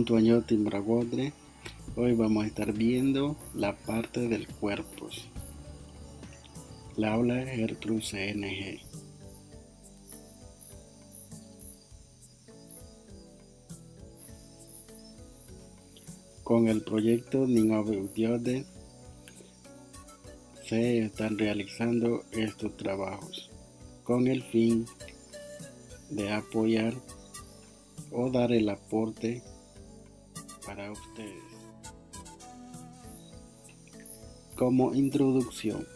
Tuaño Timbragodre. Hoy vamos a estar viendo la parte del cuerpo. La aula Gertrude CNG. Con el proyecto Ninove Udiode se están realizando estos trabajos con el fin de apoyar o dar el aporte para ustedes. Como introducción,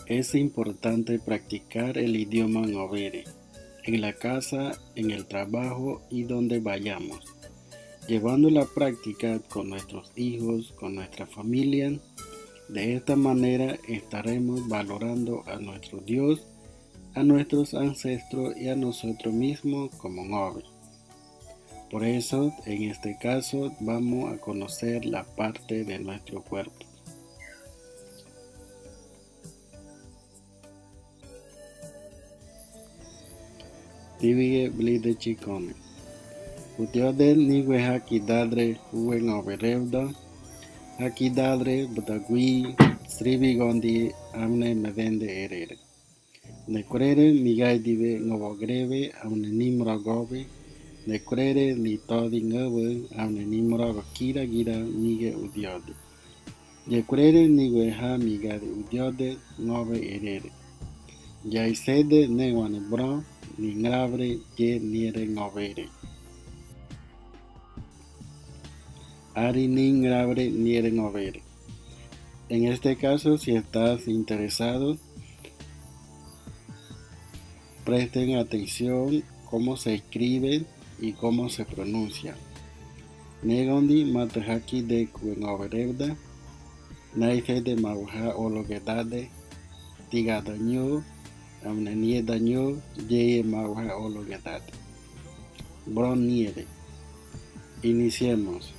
es importante practicar el idioma Ngovere en la casa, en el trabajo y donde vayamos, llevando la práctica con nuestros hijos, con nuestra familia. De esta manera estaremos valorando a nuestro Dios, a nuestros ancestros y a nosotros mismos como Ngove. Por eso, en este caso, vamos a conocer la parte de nuestro cuerpo. Tibige blide chikone. Utiodel niwe hakidadre huwe ngoberevda. Hakidadre budagui sribigondi amne medende erere. Nekurere migaidive ngobogreve amne nimragobe. Nekurere litodi ngobe amne nimrago kira gira nige udiode. Yekurere niwe ha migade udiode ngobe erere. Yaisede newane bro ni ngrabre ye niere ngobere. Ari ni ngrabre niere ngobere. En este caso, si estás interesado, presten atención cómo se escribe y cómo se pronuncia. Negondi matahaki de kuengoberevda, naise de mauja ologedade, tiga daño, amnenie daño, ye mauja ologedade. Bron niere. Iniciemos.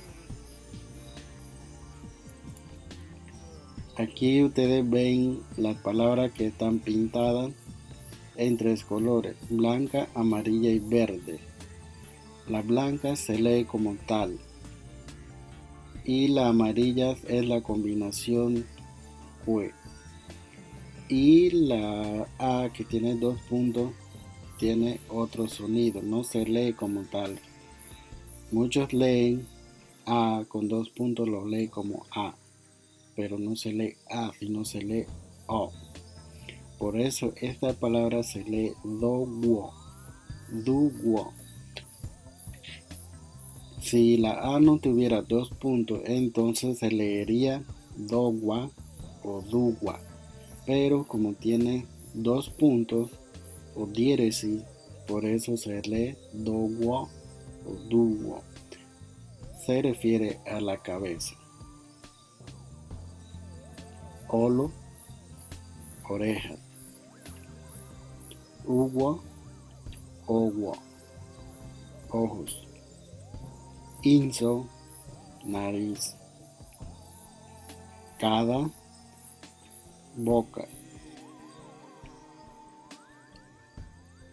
Aquí ustedes ven las palabras que están pintadas en tres colores, blanca, amarilla y verde. La blanca se lee como tal y la amarilla es la combinación Q. Y la A, que tiene 2 puntos, tiene otro sonido, no se lee como tal. Muchos leen A con 2 puntos, lo leen como A, pero no se lee A, sino se lee O. Por eso esta palabra se lee do-wo. Si la A no tuviera 2 puntos, entonces se leería do-wa o du-wa. Pero como tiene 2 puntos o diéresis, por eso se lee do-wo o du-wo. Se refiere a la cabeza. Olo, oreja. Uwo, owo, ojos. Inso, nariz. Cada, boca.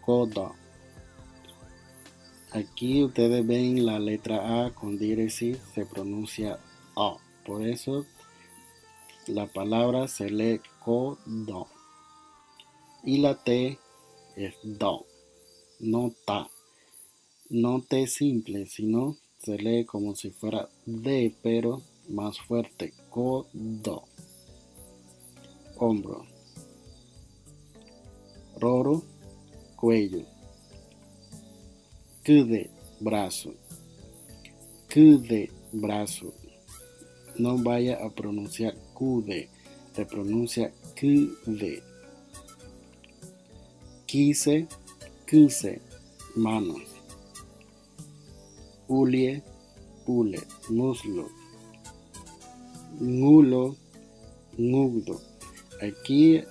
Codo. Aquí ustedes ven la letra A con diéresis, se pronuncia O. Por eso la palabra se lee codo. Y la T es do, no ta. No T simple, sino se lee como si fuera D, pero más fuerte. Codo. Hombro. Roro, cuello. Kude, brazo. Kude, brazo. No vaya a pronunciar kude, se pronuncia kude. Kise, kuse, manos. Ulie, ule, muslo. Ngulo, ngugdo. Aquí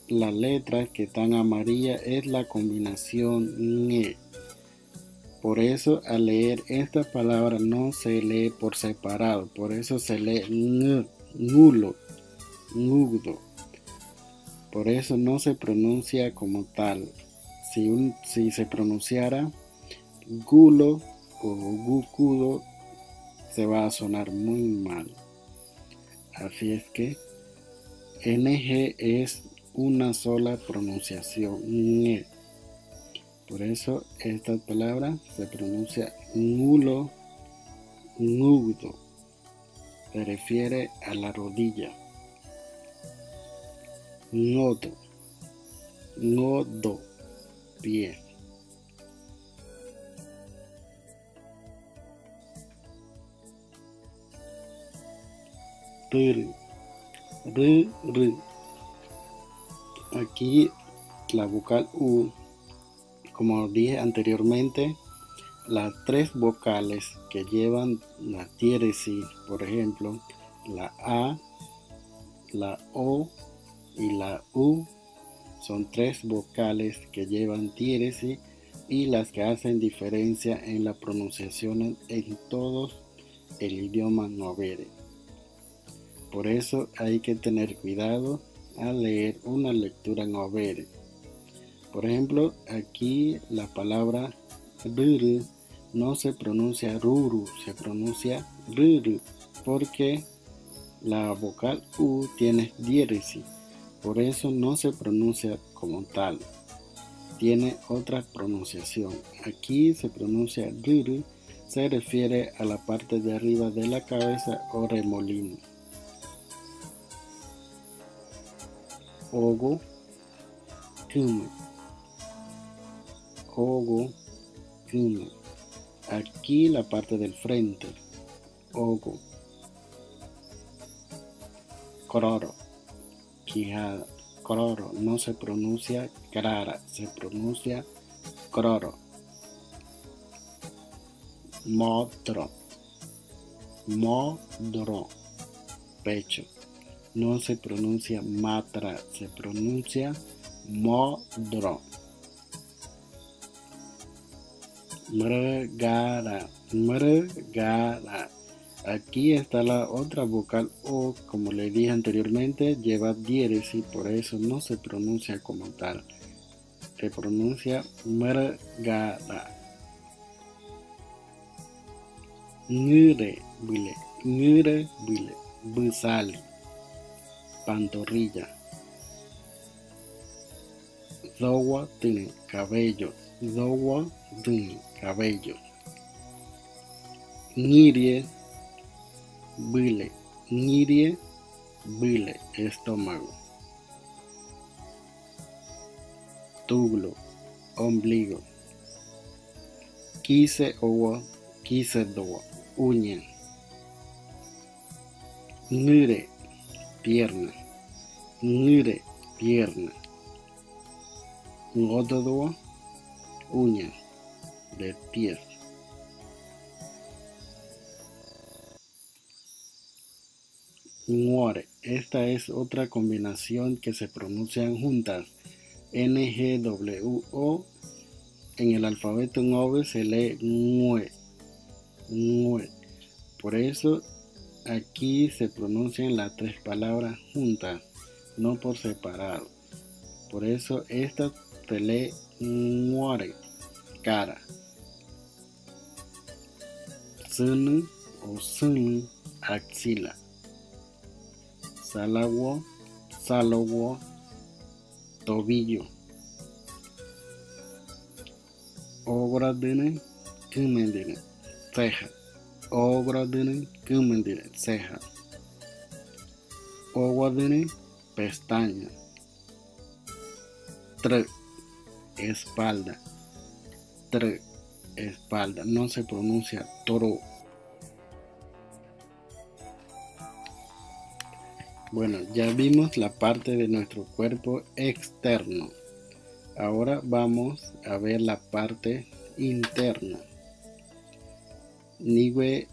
la letra que están amarilla es la combinación ñe. Por eso al leer esta palabra no se lee por separado, por eso se lee ngulo, ngugdo. Por eso no se pronuncia como tal. Si se pronunciara gulo o gukudo, se va a sonar muy mal. Así es que NG es una sola pronunciación, ñe. Por eso esta palabra se pronuncia ñulo, ñudo. Se refiere a la rodilla. Ñodo, ñodo, pie. R, r. Aquí la vocal U, como dije anteriormente, las tres vocales que llevan la diéresis, por ejemplo, la A, la O y la U, son tres vocales que llevan diéresis y las que hacen diferencia en la pronunciación en todos el idioma novere. Por eso hay que tener cuidado al leer una lectura novere. Por ejemplo, aquí la palabra ruru no se pronuncia ruru, se pronuncia ruru, porque la vocal U tiene diéresis, por eso no se pronuncia como tal, tiene otra pronunciación. Aquí se pronuncia ruru, se refiere a la parte de arriba de la cabeza o remolino. Ogo, kumu. Ogo, kumu. Aquí la parte del frente. Ogo. Kororo, quijada. Kororo no se pronuncia krara, se pronuncia kororo. Modro, modro, pecho. No se pronuncia matra, se pronuncia modro. Mrgara, mrgara. Aquí está la otra vocal O, como le dije anteriormente, lleva diéresis, por eso no se pronuncia como tal. Se pronuncia mrgara. Ngre, bile, busali. Pantorrilla. Zowa tiene cabello. Zowa tiene cabello. Ngirie, bile. Ngirie, bile, estómago. Tublo, ombligo. Quise owa, quise doa, uña. Ngire, pierna. Ngire, pierna. Ngododoa, uña de pies. Nguore, esta es otra combinación que se pronuncian juntas. NGWO. En el alfabeto Ngobe se lee ngüe, ngüe. Por eso aquí se pronuncian las tres palabras juntas, no por separado. Por eso esta se lee nguore, cara. Sunu o sunu, axila. Salawo, salowo, tobillo. Ogradine, kumendine, ceja. Ogradine, kumendine, ceja. Ogradine, pestaña. Tre, espalda. Tre, espalda. No se pronuncia toro. Bueno, ya vimos la parte de nuestro cuerpo externo. Ahora vamos a ver la parte interna. Nive,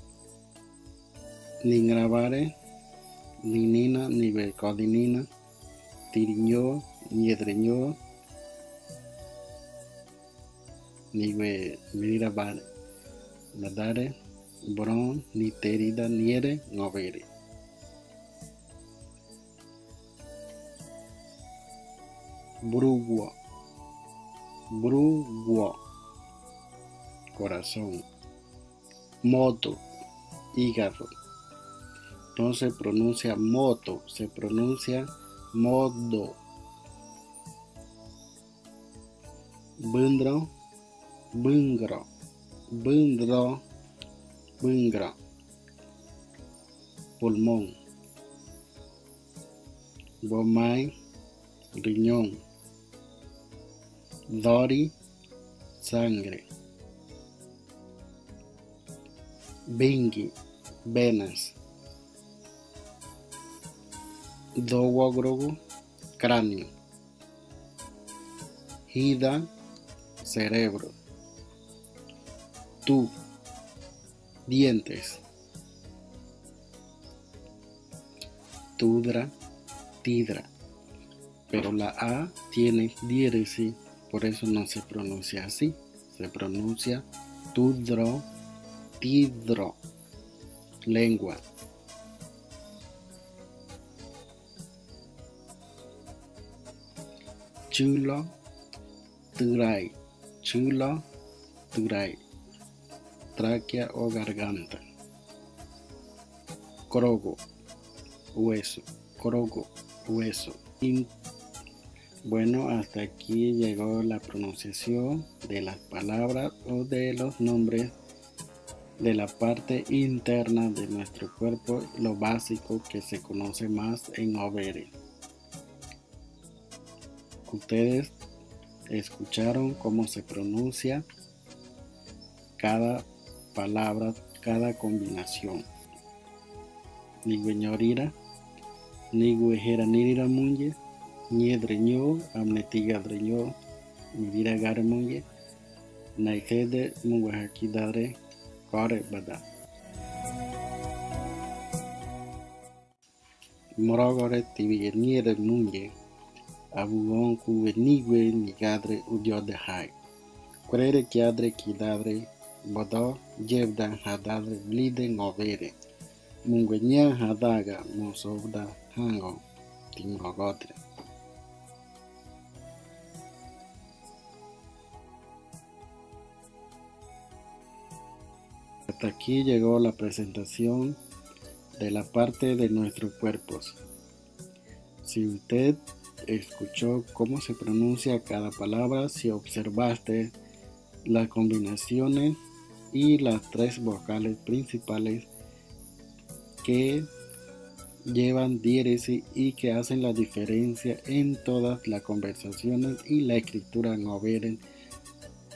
ningravare, ninina, nive codinina, tiriño, niedreño, nive miravare, nadare, bron, niterida, niere, novere. Brugua, brugua, corazón. Moto, hígado. No se pronuncia moto, se pronuncia modo. Bundro, bungro, bundro, bungra. Pulmón. Bomay, riñón. Dori, sangre. Bingi, venas. Dowogrogo, cráneo. Hida, cerebro. Tu, dientes. Tudra, tidra. Pero la A tiene diéresis, por eso no se pronuncia así. Se pronuncia tudro, tidro. Lengua. Chulo, turay. Chulo, turay. Tráquea o garganta. Crogo, hueso. Crogo, hueso. Bueno, hasta aquí llegó la pronunciación de las palabras o de los nombres de la parte interna de nuestro cuerpo, lo básico que se conoce más en Overe. Ustedes escucharon cómo se pronuncia cada palabra, cada combinación. Nigueñorira, niguejera nirira munye, niedreño, amnetiga dreño, nirira gare munye, naikede munguejakidare kore bada. Morogore tibi niere munye, abugon kuwe nigue nigadre udiode hai. Querere kiadre kidadre bodo jevda hadadre blide ngovere. Mungwenya hadaga mosobda hango timrogotre. Hasta aquí llegó la presentación de la parte de nuestros cuerpos. Si usted escuchó cómo se pronuncia cada palabra, si observaste las combinaciones y las 3 vocales principales que llevan diéresis y que hacen la diferencia en todas las conversaciones y la escritura en Overe,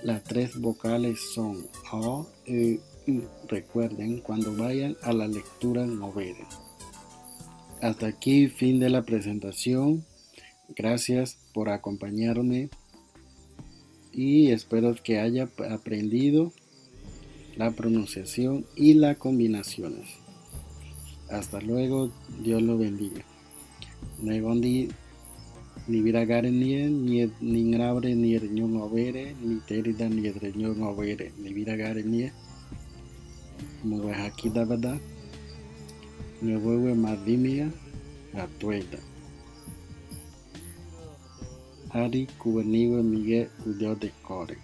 las 3 vocales son O, E, U. Recuerden cuando vayan a la lectura en Overe. Hasta aquí, fin de la presentación. Gracias por acompañarme y espero que haya aprendido la pronunciación y las combinaciones. Hasta luego, Dios lo bendiga. Negondi ni viragare ni grabre ni reñón overe, ni terida ni reñón overe, ni viragare ni muwehaki dabada, ni wewe madimia atueta. Hari kuweniwe mige udio de core.